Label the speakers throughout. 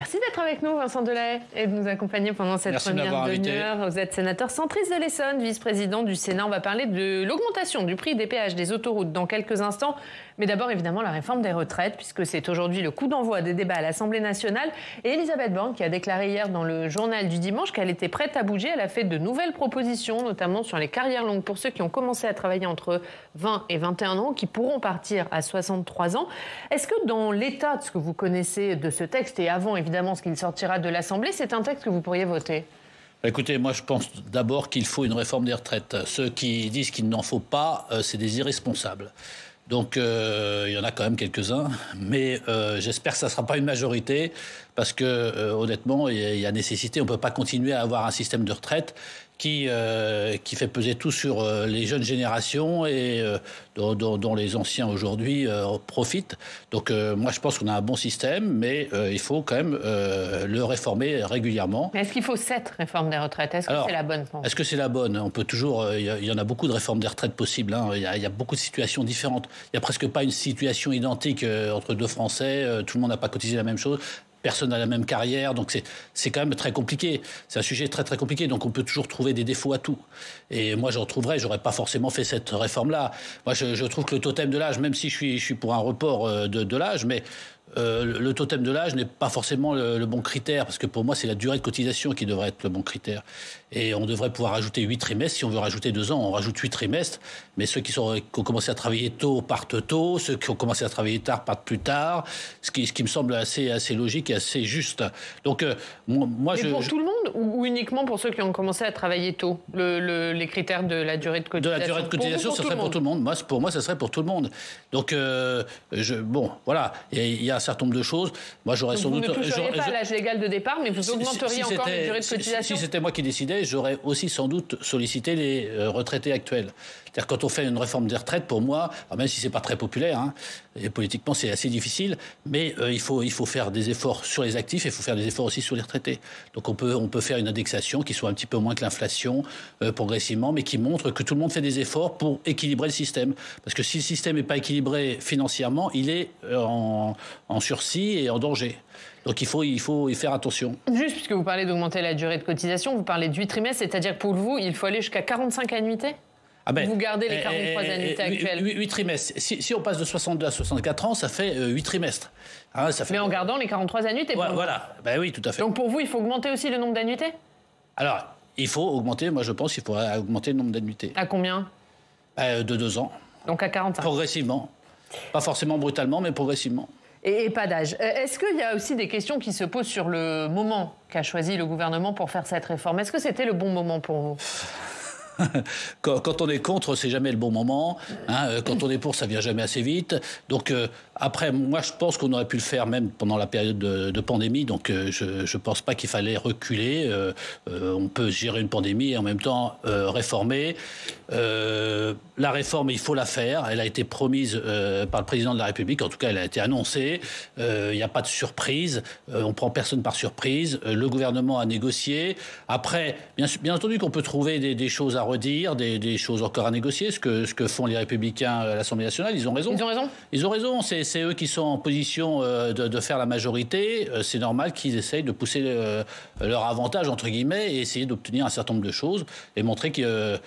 Speaker 1: Merci d'être avec nous, Vincent Delahaye, et de nous accompagner pendant cette première demi-heure. Vous êtes sénateur centriste de l'Essonne, vice-président du Sénat. On va parler de l'augmentation du prix des péages des autoroutes dans quelques instants. Mais d'abord, évidemment, la réforme des retraites, puisque c'est aujourd'hui le coup d'envoi des débats à l'Assemblée nationale. Et Elisabeth Borne, qui a déclaré hier dans le journal du dimanche qu'elle était prête à bouger, elle a fait de nouvelles propositions, notamment sur les carrières longues pour ceux qui ont commencé à travailler entre 20 et 21 ans, qui pourront partir à 63 ans. Est-ce que dans l'état de ce que vous connaissez de ce texte, et avant évidemment ce qu'il sortira de l'Assemblée, c'est un texte que vous pourriez voter ?
Speaker 2: Écoutez, moi je pense d'abord qu'il faut une réforme des retraites. Ceux qui disent qu'il n'en faut pas, c'est des irresponsables. Donc il y en a quand même quelques-uns, mais j'espère que ça ne sera pas une majorité, parce que honnêtement, il y a nécessité. On ne peut pas continuer à avoir un système de retraite qui fait peser tout sur les jeunes générations et dont les anciens aujourd'hui profitent. Donc moi je pense qu'on a un bon système, mais il faut quand même le réformer régulièrement.
Speaker 1: Mais est-ce qu'il faut cette réforme des retraites ? Est-ce que c'est la bonne ?
Speaker 2: Est-ce que c'est la bonne ? On peut toujours. Il y en a beaucoup de réformes des retraites possibles. Hein. Il y a beaucoup de situations différentes. Il n'y a presque pas une situation identique entre deux Français. Tout le monde n'a pas cotisé la même chose. Personne n'a la même carrière, donc c'est quand même très compliqué. C'est un sujet très très compliqué, donc on peut toujours trouver des défauts à tout. Et moi j'en trouverais, j'aurais pas forcément fait cette réforme-là. Moi je trouve que le totem de l'âge, même si je suis pour un report de l'âge, mais le totem de l'âge n'est pas forcément le bon critère, parce que pour moi c'est la durée de cotisation qui devrait être le bon critère. Et on devrait pouvoir rajouter 8 trimestres. Si on veut rajouter 2 ans, on rajoute 8 trimestres. Mais ceux qui ont commencé à travailler tôt partent tôt, ceux qui ont commencé à travailler tard partent plus tard, ce qui me semble assez logique et assez juste. Donc moi
Speaker 1: mais pour tout le monde ou uniquement pour ceux qui ont commencé à travailler tôt, les critères de la durée de cotisation?
Speaker 2: De la durée de cotisation, ça serait pour tout le monde. Pour moi, ça serait pour tout le monde. Donc bon, voilà, il y a un certain nombre de choses. Moi, j'aurais sans doute.
Speaker 1: Vous ne toucheriez pas à l'âge légal de départ, mais vous augmenteriez encore la durée de cotisation.
Speaker 2: Si c'était moi qui décidais, j'aurais aussi sans doute sollicité les retraités actuels. C'est-à-dire quand on fait une réforme des retraites, pour moi, même si c'est pas très populaire, hein, et politiquement c'est assez difficile, mais il faut faire des efforts sur les actifs et il faut faire des efforts aussi sur les retraités. Donc on peut faire une indexation qui soit un petit peu moins que l'inflation progressivement, mais qui montre que tout le monde fait des efforts pour équilibrer le système. Parce que si le système n'est pas équilibré financièrement, il est en sursis et en danger. Donc il faut y faire attention.
Speaker 1: Juste puisque vous parlez d'augmenter la durée de cotisation, vous parlez de 8 trimestres, c'est-à-dire que pour vous, il faut aller jusqu'à 45 annuités ? Vous gardez les 43 annuités actuelles.
Speaker 2: 8 trimestres. Si on passe de 62 à 64 ans, ça fait 8 trimestres. Hein, ça fait...
Speaker 1: Mais en gardant les 43 annuités.
Speaker 2: Voilà. Ben oui, tout à fait.
Speaker 1: Donc pour vous, il faut augmenter aussi le nombre d'annuités ?
Speaker 2: Alors, il faut augmenter, moi je pense qu'il faut augmenter le nombre d'annuités.
Speaker 1: À combien ?
Speaker 2: De 2 ans.
Speaker 1: Donc à 45.
Speaker 2: Progressivement. Pas forcément brutalement, mais progressivement.
Speaker 1: Et pas d'âge. Est-ce qu'il y a aussi des questions qui se posent sur le moment qu'a choisi le gouvernement pour faire cette réforme ? Est-ce que c'était le bon moment pour vous ?
Speaker 2: Quand on est contre, c'est jamais le bon moment. Hein. Quand on est pour, ça vient jamais assez vite. Donc après, moi, je pense qu'on aurait pu le faire même pendant la période de pandémie. Donc je pense pas qu'il fallait reculer. On peut gérer une pandémie et en même temps réformer. La réforme, il faut la faire. Elle a été promise par le président de la République. En tout cas, elle a été annoncée. Il n'y a pas de surprise. On prend personne par surprise. Le gouvernement a négocié. Après, bien entendu qu'on peut trouver des choses à redire, des choses encore à négocier, ce que font les Républicains à l'Assemblée nationale. Ils ont raison. Ils ont raison. C'est eux qui sont en position de faire la majorité. C'est normal qu'ils essayent de pousser leur avantage, entre guillemets, et essayer d'obtenir un certain nombre de choses et montrer que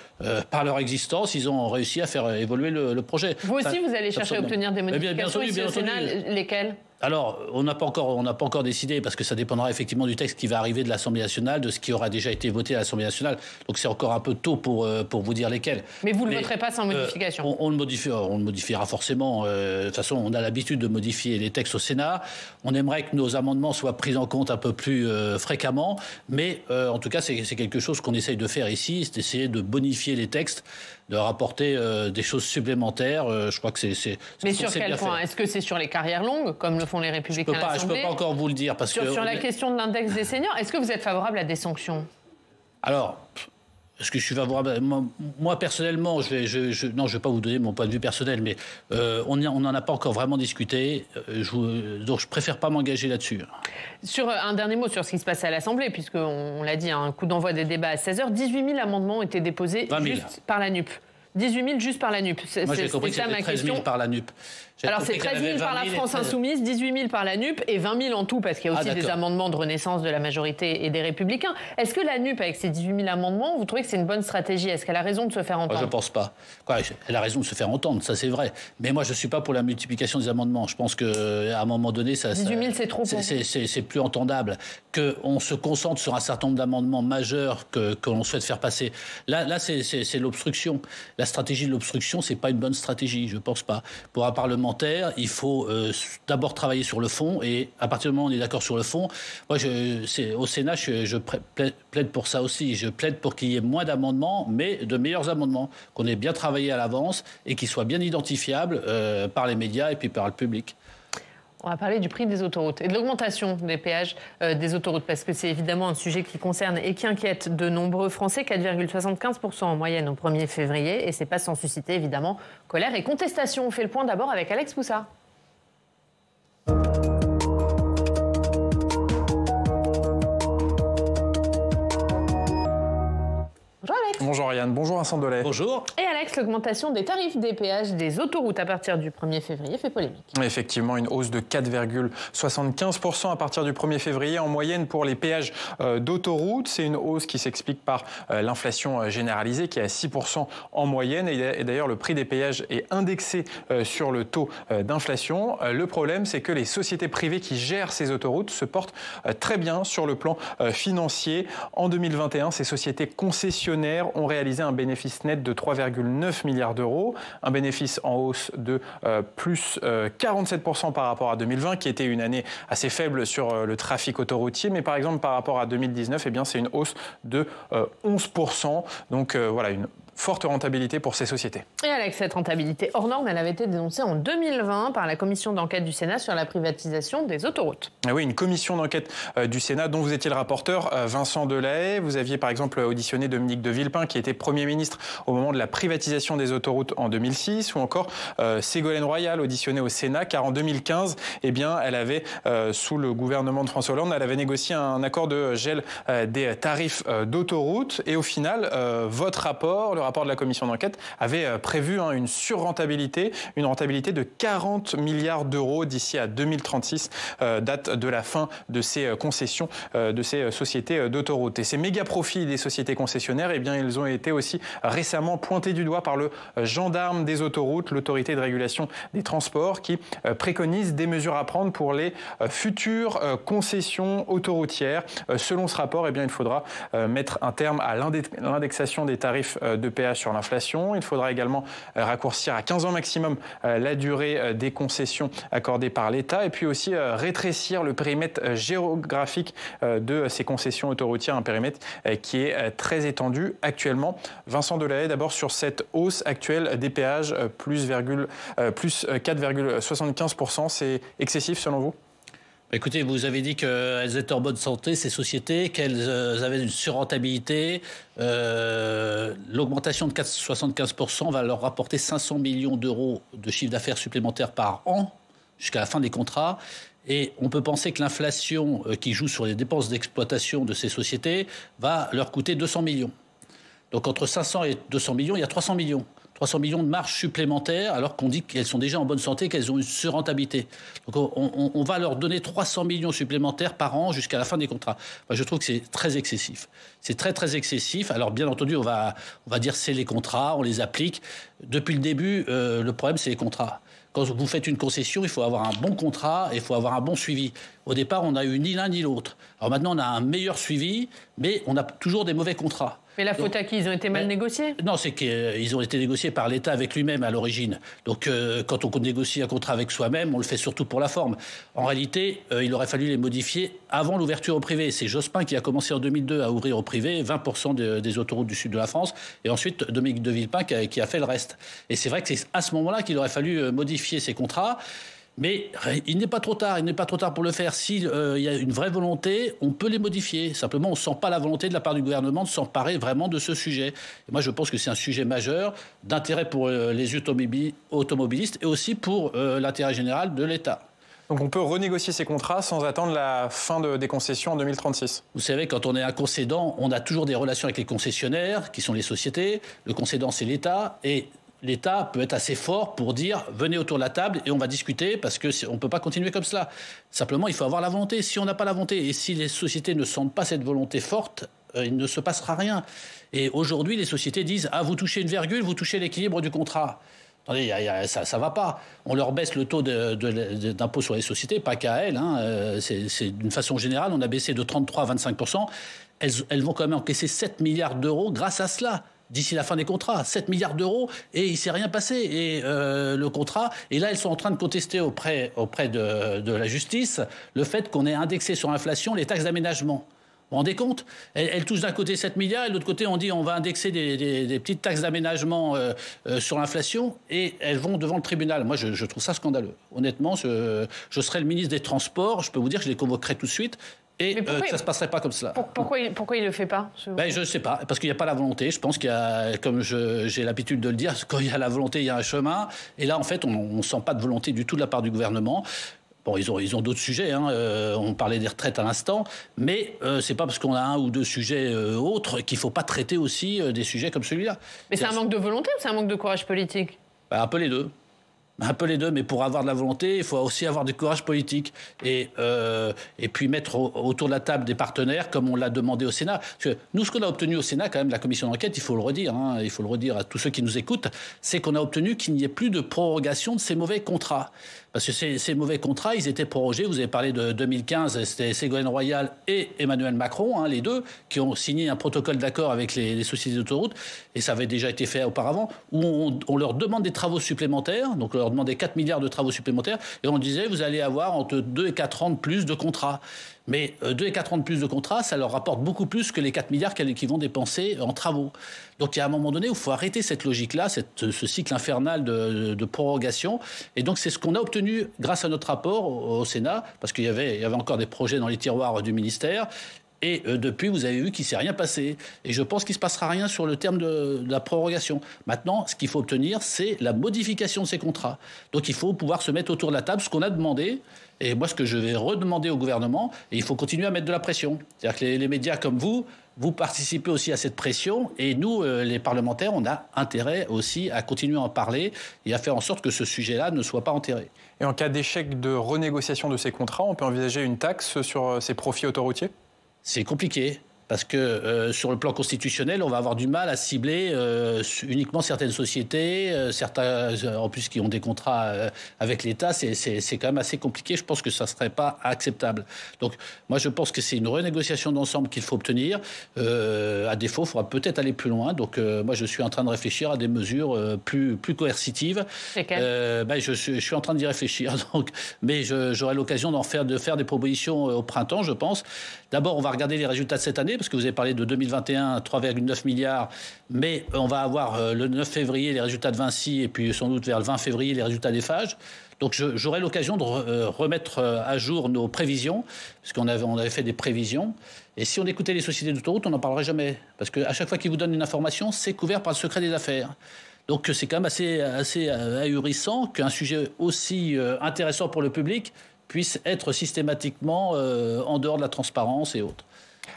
Speaker 2: par leur existence, ils ont réussi à faire évoluer le projet.
Speaker 1: Vous aussi, vous allez chercher à obtenir des modifications ici au Sénat. Lesquelles ?
Speaker 2: Alors, on n'a pas encore décidé, parce que ça dépendra effectivement du texte qui va arriver de l'Assemblée nationale, de ce qui aura déjà été voté à l'Assemblée nationale. Donc c'est encore un peu tôt pour vous dire lesquels.
Speaker 1: Mais vous ne le voterez pas sans modification ?
Speaker 2: On le modifiera forcément. De toute façon, on a l'habitude de modifier les textes au Sénat. On aimerait que nos amendements soient pris en compte un peu plus fréquemment. Mais en tout cas, c'est quelque chose qu'on essaye de faire ici, c'est d'essayer de bonifier les textes, de rapporter des choses supplémentaires. Je crois que c'est
Speaker 1: Mais sur quel point ? Est-ce que c'est sur les carrières longues, comme le font les Républicains à l'Assemblée ?
Speaker 2: Je peux pas encore vous le dire. Parce que
Speaker 1: sur la question de l'index des seniors, est-ce que vous êtes favorable à des sanctions ?
Speaker 2: Alors, est-ce que je suis favorable ? Moi, personnellement, non, je vais pas vous donner mon point de vue personnel, mais on n'en a pas encore vraiment discuté, donc je préfère pas m'engager là-dessus.
Speaker 1: Sur un dernier mot sur ce qui se passe à l'Assemblée, puisqu'on l'a dit, un coup d'envoi des débats à 16h, 18 000 amendements ont été déposés juste par la NUP. 18 000 juste par la NUP.
Speaker 2: Moi, j'ai compris que c'était 13 000 par la NUP.
Speaker 1: Alors c'est 13 000 par la France Insoumise, 18 000 par la NUP et 20 000 en tout, parce qu'il y a aussi des amendements de renaissance de la majorité et des Républicains. Est-ce que la NUP, avec ses 18 000 amendements, vous trouvez que c'est une bonne stratégie? Est-ce qu'elle a raison de se faire entendre?
Speaker 2: Je ne pense pas. Elle a raison de se faire entendre, ça c'est vrai. Mais moi je ne suis pas pour la multiplication des amendements. Je pense qu'à un moment donné,
Speaker 1: 18 000 c'est trop.
Speaker 2: C'est plus entendable. Qu'on se concentre sur un certain nombre d'amendements majeurs que l'on souhaite faire passer. Là c'est l'obstruction. La stratégie de l'obstruction, c'est pas une bonne stratégie, je pense pas. Pour un parlementaire, il faut d'abord travailler sur le fond, et à partir du moment où on est d'accord sur le fond, moi au Sénat, je plaide pour ça aussi. Je plaide pour qu'il y ait moins d'amendements, mais de meilleurs amendements, qu'on ait bien travaillé à l'avance et qui soient bien identifiables par les médias et puis par le public.
Speaker 1: On va parler du prix des autoroutes et de l'augmentation des péages des autoroutes, parce que c'est évidemment un sujet qui concerne et qui inquiète de nombreux Français, 4,75% en moyenne au 1er février, et c'est pas sans susciter évidemment colère et contestation. On fait le point d'abord avec Alex Poussard. Bonjour Alex.
Speaker 3: Bonjour Ariane, bonjour Vincent Delay.
Speaker 2: Bonjour.
Speaker 1: Et Alex, l'augmentation des tarifs des péages des autoroutes à partir du 1er février fait polémique.
Speaker 3: Effectivement, une hausse de 4,75% à partir du 1er février en moyenne pour les péages d'autoroutes. C'est une hausse qui s'explique par l'inflation généralisée qui est à 6% en moyenne. Et d'ailleurs, le prix des péages est indexé sur le taux d'inflation. Le problème, c'est que les sociétés privées qui gèrent ces autoroutes se portent très bien sur le plan financier. En 2021, ces sociétés concessionnaires ont réalisé un bénéfice net de 3,9 milliards d'euros, un bénéfice en hausse de plus 47% par rapport à 2020, qui était une année assez faible sur le trafic autoroutier. Mais par exemple, par rapport à 2019, eh bien, c'est une hausse de 11%. Donc voilà, une forte rentabilité pour ces sociétés.
Speaker 1: Et Alex, cette rentabilité hors norme, elle avait été dénoncée en 2020 par la commission d'enquête du Sénat sur la privatisation des autoroutes.
Speaker 3: Ah oui, une commission d'enquête du Sénat dont vous étiez le rapporteur, Vincent Delay. Vous aviez par exemple auditionné Dominique de Villepin, qui était Premier ministre au moment de la privatisation des autoroutes en 2006, ou encore Ségolène Royal, auditionnée au Sénat, car en 2015, eh bien, elle avait, sous le gouvernement de François Hollande, elle avait négocié un accord de gel des tarifs d'autoroutes. Et au final, votre rapport, le rapport de la commission d'enquête, avait prévu une surrentabilité, une rentabilité de 40 milliards d'euros d'ici à 2036, date de la fin de ces concessions de ces sociétés d'autoroutes. Et ces méga profits des sociétés concessionnaires, eh bien, ils ont été aussi récemment pointés du doigt par le gendarme des autoroutes, l'autorité de régulation des transports, qui préconise des mesures à prendre pour les futures concessions autoroutières. Selon ce rapport, eh bien, il faudra mettre un terme à l'indexation des tarifs de péage sur l'inflation. Il faudra également raccourcir à 15 ans maximum la durée des concessions accordées par l'État, et puis aussi rétrécir le périmètre géographique de ces concessions autoroutières, un périmètre qui est très étendu actuellement. Vincent Delay, d'abord sur cette hausse actuelle des péages, plus 4,75%, c'est excessif selon vous ?
Speaker 2: Écoutez, vous avez dit qu'elles étaient en bonne santé, ces sociétés, qu'elles avaient une surrentabilité. L'augmentation de 4,75% va leur rapporter 500 millions d'euros de chiffre d'affaires supplémentaires par an jusqu'à la fin des contrats. Et on peut penser que l'inflation qui joue sur les dépenses d'exploitation de ces sociétés va leur coûter 200 millions. Donc entre 500 et 200 millions, il y a 300 millions. 300 millions de marge supplémentaires, alors qu'on dit qu'elles sont déjà en bonne santé, qu'elles ont une surrentabilité. Donc on va leur donner 300 millions supplémentaires par an jusqu'à la fin des contrats. Moi, je trouve que c'est très excessif. C'est très, très excessif. Alors, bien entendu, on va dire c'est les contrats, on les applique. Depuis le début, le problème, c'est les contrats. Quand vous faites une concession, il faut avoir un bon contrat et il faut avoir un bon suivi. Au départ, on n'a eu ni l'un ni l'autre. Alors maintenant, on a un meilleur suivi, mais on a toujours des mauvais contrats.
Speaker 1: Mais la faute à qui? Ils ont été mal négociés?
Speaker 2: Non, c'est qu'ils ont été négociés par l'État avec lui-même à l'origine. Donc, quand on négocie un contrat avec soi-même, on le fait surtout pour la forme. En réalité, il aurait fallu les modifier avant l'ouverture au privé. C'est Jospin qui a commencé en 2002 à ouvrir au privé 20% des autoroutes du sud de la France. Et ensuite, Dominique de Villepin qui a fait le reste. Et c'est vrai que c'est à ce moment-là qu'il aurait fallu modifier ces contrats. Mais il n'est pas trop tard, pour le faire. S'il y a une vraie volonté, on peut les modifier. Simplement, on ne sent pas la volonté de la part du gouvernement de s'emparer vraiment de ce sujet. Et moi, je pense que c'est un sujet majeur d'intérêt pour les automobilistes et aussi pour l'intérêt général de l'État.
Speaker 3: Donc on peut renégocier ces contrats sans attendre la fin des concessions en 2036.
Speaker 2: Vous savez, quand on est un concédant, on a toujours des relations avec les concessionnaires, qui sont les sociétés. Le concédant, c'est l'État. Et l'État peut être assez fort pour dire venez autour de la table et on va discuter parce qu'on ne peut pas continuer comme cela. Simplement, il faut avoir la volonté. Si on n'a pas la volonté et si les sociétés ne sentent pas cette volonté forte, il ne se passera rien. Et aujourd'hui, les sociétés disent « Ah, vous touchez une virgule, vous touchez l'équilibre du contrat ». Attendez, ça ne va pas. On leur baisse le taux d'impôt sur les sociétés, pas qu'à elles. C'est d'une façon générale, on a baissé de 33 à 25%. Elles vont quand même encaisser 7 milliards d'euros grâce à cela. D'ici la fin des contrats, 7 milliards d'euros, et il ne s'est rien passé. Et le contrat, et là, elles sont en train de contester auprès de la justice le fait qu'on ait indexé sur l'inflation les taxes d'aménagement. Vous vous rendez compte ? Elles touchent d'un côté 7 milliards, et de l'autre côté, on dit on va indexer des petites taxes d'aménagement sur l'inflation, et elles vont devant le tribunal. Moi, je trouve ça scandaleux. Honnêtement, je serais le ministre des Transports, je peux vous dire que je les convoquerai tout de suite. Et que ça ne se passerait pas comme cela.
Speaker 1: Pourquoi il ne le fait pas
Speaker 2: je ne sais pas, parce qu'il n'y a pas la volonté. Je pense qu'il y a, comme j'ai l'habitude de le dire, quand il y a la volonté, il y a un chemin. Et là, en fait, on ne sent pas de volonté du tout de la part du gouvernement. Bon, ils ont d'autres sujets. On parlait des retraites à l'instant. Mais ce n'est pas parce qu'on a un ou deux sujets autres qu'il ne faut pas traiter aussi des sujets comme celui-là.
Speaker 1: Mais c'est un manque de volonté ou c'est un manque de courage politique ?
Speaker 2: Un peu les deux. Un peu les deux, mais pour avoir de la volonté, il faut aussi avoir du courage politique. Et puis mettre autour de la table des partenaires, comme on l'a demandé au Sénat. Parce que nous, ce qu'on a obtenu au Sénat, quand même, la commission d'enquête, il faut le redire, il faut le redire à tous ceux qui nous écoutent, c'est qu'on a obtenu qu'il n'y ait plus de prorogation de ces mauvais contrats. Parce que ces mauvais contrats, ils étaient prorogés. Vous avez parlé de 2015, c'était Ségolène Royal et Emmanuel Macron, les deux, qui ont signé un protocole d'accord avec les sociétés d'autoroutes. Et ça avait déjà été fait auparavant, où on leur demande des travaux supplémentaires. Donc on leur demandait 4 milliards de travaux supplémentaires. Et on disait, vous allez avoir entre 2 et 4 ans de plus de contrats. Mais 2 et 4 ans de plus de contrats, ça leur rapporte beaucoup plus que les 4 milliards qu'ils vont dépenser en travaux. Donc il y a un moment donné où il faut arrêter cette logique-là, ce cycle infernal de prorogation. Et donc c'est ce qu'on a obtenu grâce à notre rapport au Sénat, parce qu'il y avait encore des projets dans les tiroirs du ministère. Et depuis, vous avez vu qu'il ne s'est rien passé. Et je pense qu'il ne se passera rien sur le terme de la prorogation. Maintenant, ce qu'il faut obtenir, c'est la modification de ces contrats. Donc il faut pouvoir se mettre autour de la table, ce qu'on a demandé. Et moi, ce que je vais redemander au gouvernement, et il faut continuer à mettre de la pression. C'est-à-dire que les médias comme vous participez aussi à cette pression. Et nous, les parlementaires, on a intérêt aussi à continuer à en parler et à faire en sorte que ce sujet-là ne soit pas enterré.
Speaker 3: Et en cas d'échec de renégociation de ces contrats, on peut envisager une taxe sur ces profits autoroutiers ?
Speaker 2: C'est compliqué. Parce que sur le plan constitutionnel, on va avoir du mal à cibler uniquement certaines sociétés, certains en plus qui ont des contrats avec l'État, c'est quand même assez compliqué. Je pense que ça ne serait pas acceptable. Donc moi, je pense que c'est une renégociation d'ensemble qu'il faut obtenir. À défaut, il faudra peut-être aller plus loin. Donc moi, je suis en train de réfléchir à des mesures plus coercitives. Je suis en train d'y réfléchir. Donc, mais j'aurai l'occasion de faire des propositions au printemps, je pense. D'abord, on va regarder les résultats de cette année, parce que vous avez parlé de 2021, 3,9 milliards, mais on va avoir le 9 février les résultats de Vinci, et puis sans doute vers le 20 février les résultats d'Eiffage. Donc j'aurai l'occasion de remettre à jour nos prévisions, parce qu'on avait fait des prévisions. Et si on écoutait les sociétés d'autoroute, on n'en parlerait jamais. Parce qu'à chaque fois qu'ils vous donnent une information, c'est couvert par le secret des affaires. Donc c'est quand même assez ahurissant qu'un sujet aussi intéressant pour le public puisse être systématiquement en dehors de la transparence et autres.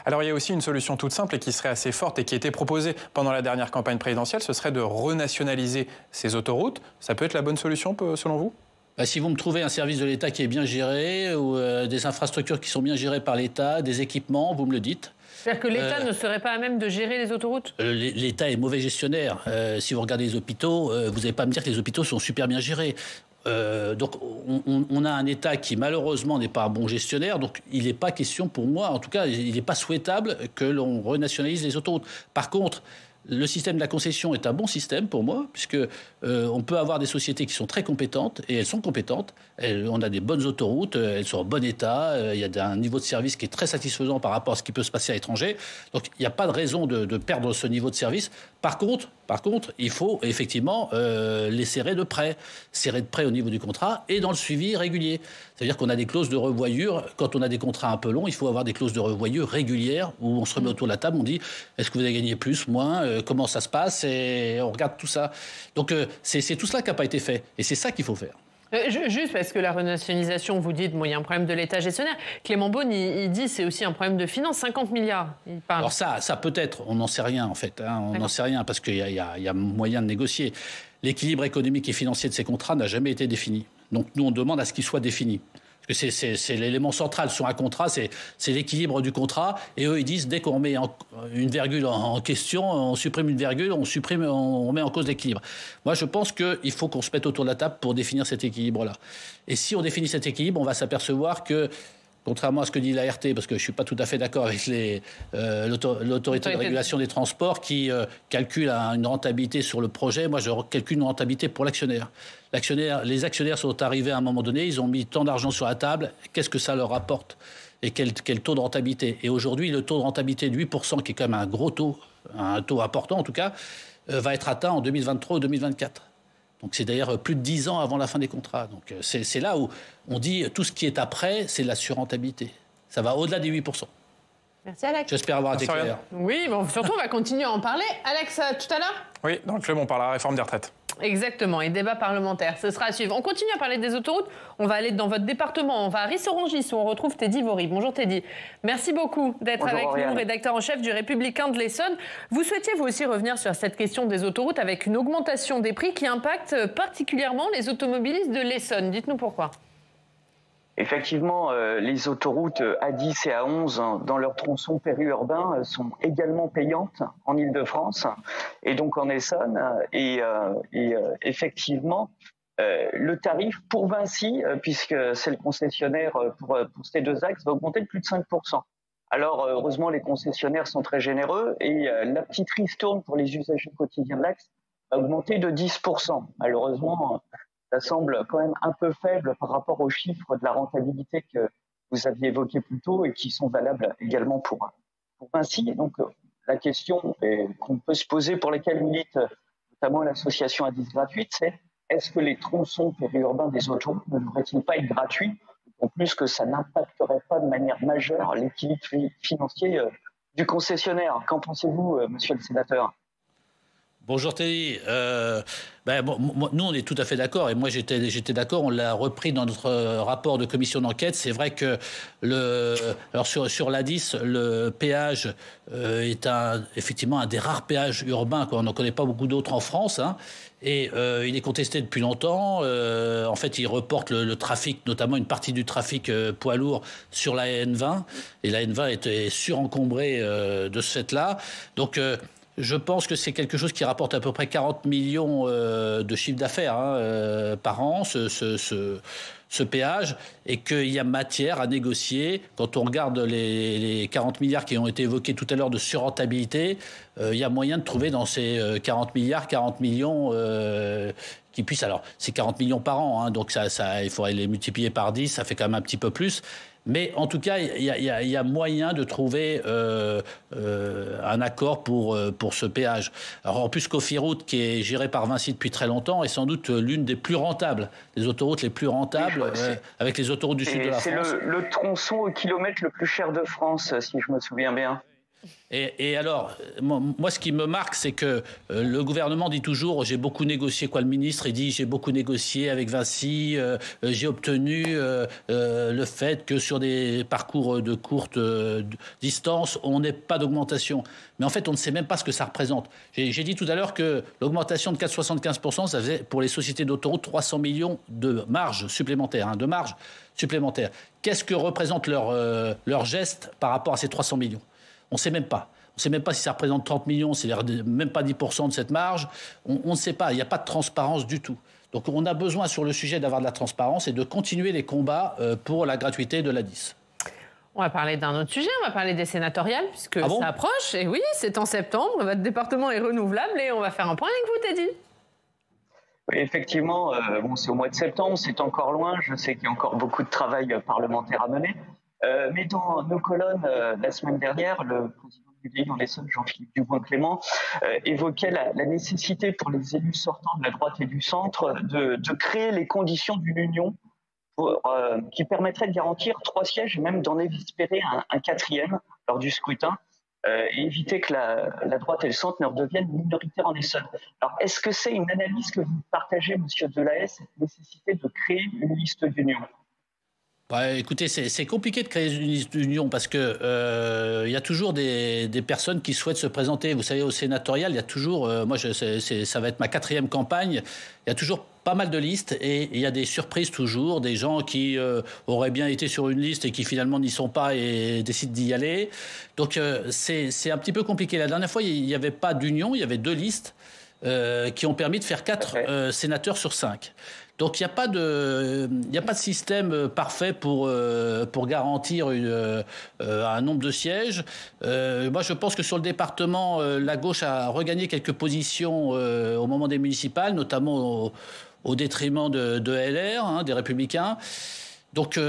Speaker 3: Alors il y a aussi une solution toute simple et qui serait assez forte et qui a été proposée pendant la dernière campagne présidentielle, ce serait de renationaliser ces autoroutes. Ça peut être la bonne solution selon vous ?
Speaker 2: Si vous me trouvez un service de l'État qui est bien géré, ou des infrastructures qui sont bien gérées par l'État, des équipements, vous me le dites.
Speaker 1: C'est-à-dire que l'État ne serait pas à même de gérer les autoroutes ?
Speaker 2: L'État est mauvais gestionnaire. Si vous regardez les hôpitaux, vous n'allez pas me dire que les hôpitaux sont super bien gérés. Donc on a un État qui malheureusement n'est pas un bon gestionnaire, donc il n'est pas question pour moi, en tout cas il n'est pas souhaitable que l'on renationalise les autoroutes. Par contre, le système de la concession est un bon système pour moi, puisque on peut avoir des sociétés qui sont très compétentes, et elles sont compétentes. On a des bonnes autoroutes, elles sont en bon état, il y a un niveau de service qui est très satisfaisant par rapport à ce qui peut se passer à l'étranger. Donc il n'y a pas de raison de perdre ce niveau de service. Par contre, il faut effectivement les serrer de près au niveau du contrat et dans le suivi régulier. C'est-à-dire qu'on a des clauses de revoyure. Quand on a des contrats un peu longs, il faut avoir des clauses de revoyure régulières où on se remet autour de la table, on dit est-ce que vous avez gagné plus, moins, comment ça se passe, et on regarde tout ça. Donc c'est tout cela qui n'a pas été fait et c'est ça qu'il faut faire.
Speaker 1: Juste parce que la renationalisation, vous dites, il y a un problème de l'État gestionnaire. Clément Beaune, il dit c'est aussi un problème de finances, 50 milliards. Il parle.
Speaker 2: Alors ça peut-être, on n'en sait rien en fait. On n'en sait rien parce qu'il y a moyen de négocier. L'équilibre économique et financier de ces contrats n'a jamais été défini. Donc nous, on demande à ce qu'il soit défini. Parce que c'est l'élément central sur un contrat, c'est l'équilibre du contrat. Et eux, ils disent, dès qu'on met une virgule en question, on supprime une virgule, on met en cause l'équilibre. Moi, je pense qu'il faut qu'on se mette autour de la table pour définir cet équilibre-là. Et si on définit cet équilibre, on va s'apercevoir que, contrairement à ce que dit l'ART, parce que je ne suis pas tout à fait d'accord avec l'autorité de régulation des transports qui calcule une rentabilité sur le projet, moi je calcule une rentabilité pour l'actionnaire. Les actionnaires sont arrivés à un moment donné, ils ont mis tant d'argent sur la table, qu'est-ce que ça leur apporte et quel taux de rentabilité. Et aujourd'hui, le taux de rentabilité de 8%, qui est quand même un gros taux, un taux important en tout cas, va être atteint en 2023 ou 2024. Donc c'est d'ailleurs plus de 10 ans avant la fin des contrats. Donc c'est là où on dit tout ce qui est après, c'est de la surrentabilité. Ça va au-delà des 8%.
Speaker 1: Merci Alex.
Speaker 2: J'espère avoir été clair.
Speaker 1: Oui, bon, surtout on va continuer à en parler. Alex, tout à l'heure ?
Speaker 3: Oui, dans le club on parle de la réforme des retraites.
Speaker 1: Exactement, et débat parlementaire, ce sera à suivre. On continue à parler des autoroutes, on va aller dans votre département, on va à Ris-Orangis où on retrouve Teddy Vory. Bonjour Teddy, merci beaucoup d'être avec nous, rédacteur en chef du Républicain de l'Essonne. Vous souhaitiez vous aussi revenir sur cette question des autoroutes avec une augmentation des prix qui impacte particulièrement les automobilistes de l'Essonne. Dites-nous pourquoi.
Speaker 4: Effectivement, les autoroutes A10 et A11 dans leur tronçon périurbain sont également payantes en Île-de-France et donc en Essonne. Et effectivement, le tarif pour Vinci, puisque c'est le concessionnaire pour ces deux axes, va augmenter de plus de 5%. Alors, heureusement, les concessionnaires sont très généreux et la petite ristourne pour les usagers quotidiens de l'axe va augmenter de 10%. Malheureusement, ça semble quand même un peu faible par rapport aux chiffres de la rentabilité que vous aviez évoqués plus tôt et qui sont valables également pour Vinci. Et donc, la question qu'on peut se poser, pour laquelle milite notamment l'association A10 gratuite, c'est est-ce que les tronçons périurbains des autoroutes ne devraient-ils pas être gratuits, en plus que ça n'impacterait pas de manière majeure l'équilibre financier du concessionnaire? Qu'en pensez-vous, monsieur le sénateur ?
Speaker 2: Bonjour Teddy. Nous, on est tout à fait d'accord. Et moi, j'étais d'accord. On l'a repris dans notre rapport de commission d'enquête. C'est vrai que sur l'A10, le péage est effectivement un des rares péages urbains. On n'en connaît pas beaucoup d'autres en France. Hein. Et il est contesté depuis longtemps. En fait, il reporte le trafic, notamment une partie du trafic poids lourd sur la N20. Et la N20 était surencombrée de ce fait-là. Donc, je pense que c'est quelque chose qui rapporte à peu près 40 millions de chiffre d'affaires par an, ce péage, et qu'il y a matière à négocier. Quand on regarde les 40 milliards qui ont été évoqués tout à l'heure de surrentabilité, il y a moyen de trouver dans ces 40 millions qui puissent... Alors, c'est 40 millions par an, donc il faudrait les multiplier par 10, ça fait quand même un petit peu plus. Mais en tout cas, il y a moyen de trouver un accord pour ce péage. Alors en plus, Cofiroute, qui est géré par Vinci depuis très longtemps, est sans doute l'une des plus rentables, des autoroutes les plus rentables, avec les autoroutes du sud de la France.
Speaker 4: C'est le tronçon au kilomètre le plus cher de France, si je me souviens bien.
Speaker 2: Et alors, moi, ce qui me marque, c'est que le gouvernement dit toujours « j'ai beaucoup négocié ». Le ministre, il dit « j'ai beaucoup négocié avec Vinci, j'ai obtenu le fait que sur des parcours de courte distance, on n'ait pas d'augmentation ». Mais en fait, on ne sait même pas ce que ça représente. J'ai dit tout à l'heure que l'augmentation de 4,75%, ça faisait pour les sociétés d'autoroutes 300 millions de marge supplémentaire. Qu'est-ce que représente leur geste par rapport à ces 300 millions ? On ne sait même pas. On ne sait même pas si ça représente 30 millions, c'est-à-dire même pas 10% de cette marge. On ne sait pas. Il n'y a pas de transparence du tout. Donc on a besoin sur le sujet d'avoir de la transparence et de continuer les combats pour la gratuité de l'A10.
Speaker 1: On va parler d'un autre sujet, on va parler des sénatoriales, puisque ça approche. Et oui, c'est en septembre, votre département est renouvelable et on va faire un point avec vous, Teddy.
Speaker 4: Oui, effectivement, c'est au mois de septembre, c'est encore loin. Je sais qu'il y a encore beaucoup de travail parlementaire à mener. Mais dans nos colonnes, la semaine dernière, le président du l'UDI dans l'Essonne, Jean-Philippe Dubois-Clément, évoquait la nécessité pour les élus sortants de la droite et du centre de créer les conditions d'une union qui permettrait de garantir 3 sièges et même d'en espérer un 4e lors du scrutin. et éviter que la droite et le centre ne redeviennent minoritaires en Essonne. Alors, est-ce que c'est une analyse que vous partagez, Monsieur Delahaye, cette nécessité de créer une liste d'union ?
Speaker 2: Écoutez, c'est compliqué de créer une liste d'union parce que y a toujours des personnes qui souhaitent se présenter. Vous savez, au sénatorial, il y a toujours, ça va être ma 4e campagne, il y a toujours pas mal de listes et il y a des surprises toujours, des gens qui auraient bien été sur une liste et qui finalement n'y sont pas et décident d'y aller. Donc c'est un petit peu compliqué. La dernière fois, il n'y avait pas d'union, il y avait 2 listes qui ont permis de faire 4 sénateurs sur 5. Donc il n'y a pas de système parfait pour garantir un nombre de sièges. Moi, je pense que sur le département, la gauche a regagné quelques positions au moment des municipales, notamment au détriment de LR, des Républicains. Donc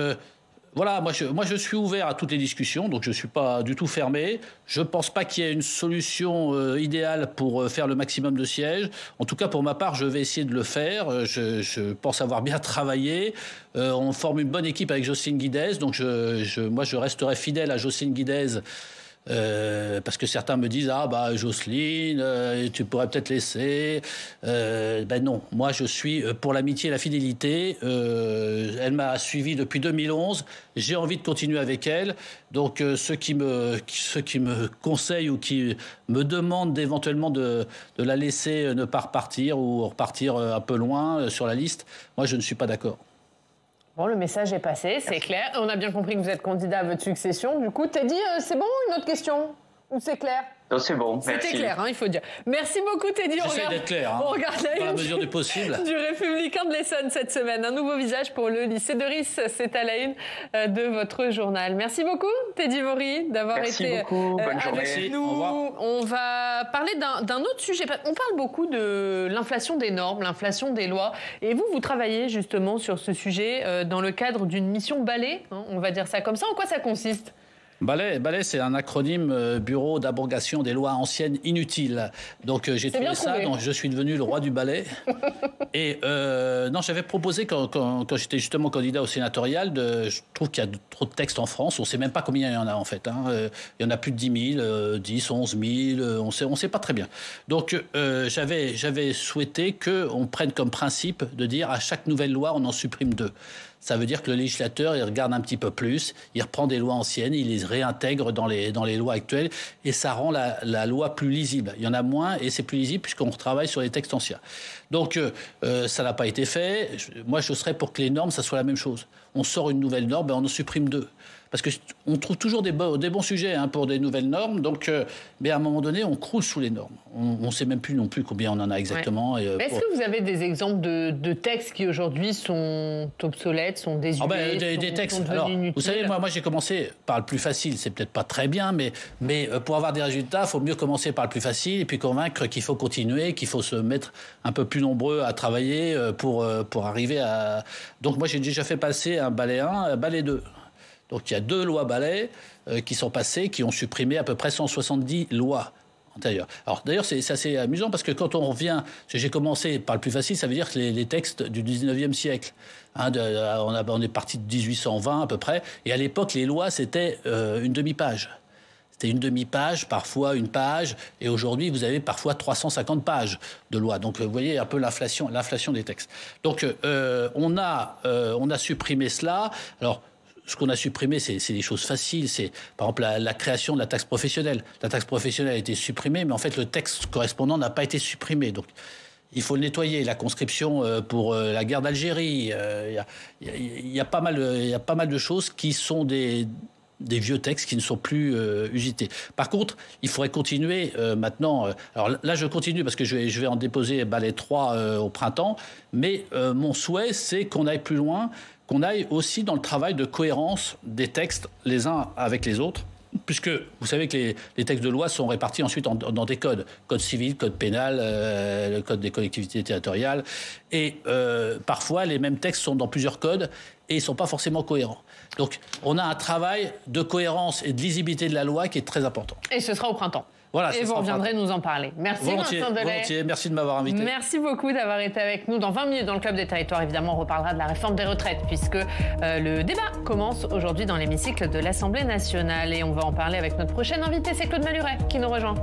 Speaker 2: voilà, moi je suis ouvert à toutes les discussions, donc je ne suis pas du tout fermé. Je ne pense pas qu'il y ait une solution idéale pour faire le maximum de sièges. En tout cas, pour ma part, je vais essayer de le faire. Je pense avoir bien travaillé. On forme une bonne équipe avec Jocelyne Guidez, donc moi je resterai fidèle à Jocelyne Guidez. Parce que certains me disent Jocelyne, tu pourrais peut-être laisser. Non, moi je suis pour l'amitié et la fidélité. Elle m'a suivi depuis 2011. J'ai envie de continuer avec elle. Donc ceux qui me conseillent ou qui me demandent éventuellement de la laisser ne pas repartir ou repartir un peu loin sur la liste, moi je ne suis pas d'accord.
Speaker 1: Bon, le message est passé, c'est clair. On a bien compris que vous êtes candidat à votre succession. Du coup, Teddy, c'est bon, une autre question ? Ou c'est clair ?
Speaker 4: Non, c'est bon, merci.
Speaker 1: C'était clair, il faut dire. Merci beaucoup, Teddy.
Speaker 2: J'essaie d'être clair,
Speaker 1: on regarde
Speaker 2: dans la mesure du possible.
Speaker 1: Du Républicain de l'Essonne cette semaine. Un nouveau visage pour le lycée de Ris. C'est à la une de votre journal. Merci beaucoup, Teddy Vaury, d'avoir été avec nous.
Speaker 2: Au revoir.
Speaker 1: On va parler d'un autre sujet. On parle beaucoup de l'inflation des normes, l'inflation des lois. Et vous travaillez justement sur ce sujet dans le cadre d'une mission Balai, on va dire ça comme ça. En quoi ça consiste ?
Speaker 2: Balai, c'est un acronyme Bureau d'abrogation des lois anciennes inutiles. Donc j'ai trouvé ça, donc je suis devenu le roi du balai. Et non, j'avais proposé quand j'étais justement candidat au sénatorial, je trouve qu'il y a trop de textes en France. On ne sait même pas combien il y en a en fait. Il y en a plus de 10 000, 10, 11 000, on ne sait pas très bien. Donc j'avais souhaité qu'on prenne comme principe de dire à chaque nouvelle loi, on en supprime 2. Ça veut dire que le législateur, il regarde un petit peu plus, il reprend des lois anciennes, il les réintègre dans les lois actuelles et ça rend la loi plus lisible. Il y en a moins et c'est plus lisible puisqu'on retravaille sur les textes anciens. Donc ça n'a pas été fait. Moi, je serais pour que les normes, ça soit la même chose. On sort une nouvelle norme, on en supprime 2. Parce qu'on trouve toujours des bons sujets pour des nouvelles normes, donc, mais à un moment donné, on croule sous les normes. On ne sait même plus non plus combien on en a exactement. Ouais.
Speaker 1: Est-ce que vous avez des exemples de textes qui aujourd'hui sont obsolètes, sont désuets,
Speaker 2: des textes. Alors, vous savez, moi j'ai commencé par le plus facile. C'est peut-être pas très bien, mais pour avoir des résultats, il faut mieux commencer par le plus facile et puis convaincre qu'il faut continuer, qu'il faut se mettre un peu plus nombreux à travailler pour arriver à... Donc moi j'ai déjà fait passer un balai 1, un balai 2. Donc il y a 2 lois Balai qui sont passées, qui ont supprimé à peu près 170 lois antérieures. Alors d'ailleurs c'est assez amusant parce que quand on revient, j'ai commencé par le plus facile, ça veut dire que les textes du 19e siècle, on est parti de 1820 à peu près, et à l'époque les lois c'était une demi-page. C'était une demi-page, parfois une page, et aujourd'hui vous avez parfois 350 pages de loi. Donc vous voyez un peu l'inflation des textes. Donc on a supprimé cela. Alors ce qu'on a supprimé, c'est des choses faciles. C'est, par exemple, la création de la taxe professionnelle. La taxe professionnelle a été supprimée, mais en fait, le texte correspondant n'a pas été supprimé. Donc, il faut le nettoyer. La conscription pour la guerre d'Algérie. Il y a pas mal de choses qui sont des vieux textes qui ne sont plus usités. Par contre, il faudrait continuer maintenant. Alors là, je continue parce que je vais en déposer Balai 3 au printemps. Mais mon souhait, c'est qu'on aille plus loin, qu'on aille aussi dans le travail de cohérence des textes les uns avec les autres, puisque vous savez que les textes de loi sont répartis ensuite dans des codes. Code civil, code pénal, le code des collectivités territoriales. Et parfois, les mêmes textes sont dans plusieurs codes. et ils ne sont pas forcément cohérents. Donc, on a un travail de cohérence et de lisibilité de la loi qui est très important.
Speaker 1: Et ce sera au printemps.
Speaker 2: Voilà,
Speaker 1: et vous reviendrez nous en parler. Merci Vincent Delay.
Speaker 2: Volontiers, merci de m'avoir invité.
Speaker 1: Merci beaucoup d'avoir été avec nous. Dans 20 minutes, dans le Club des Territoires, évidemment, on reparlera de la réforme des retraites, puisque le débat commence aujourd'hui dans l'hémicycle de l'Assemblée nationale. Et on va en parler avec notre prochain invité, c'est Claude Maluret qui nous rejoint.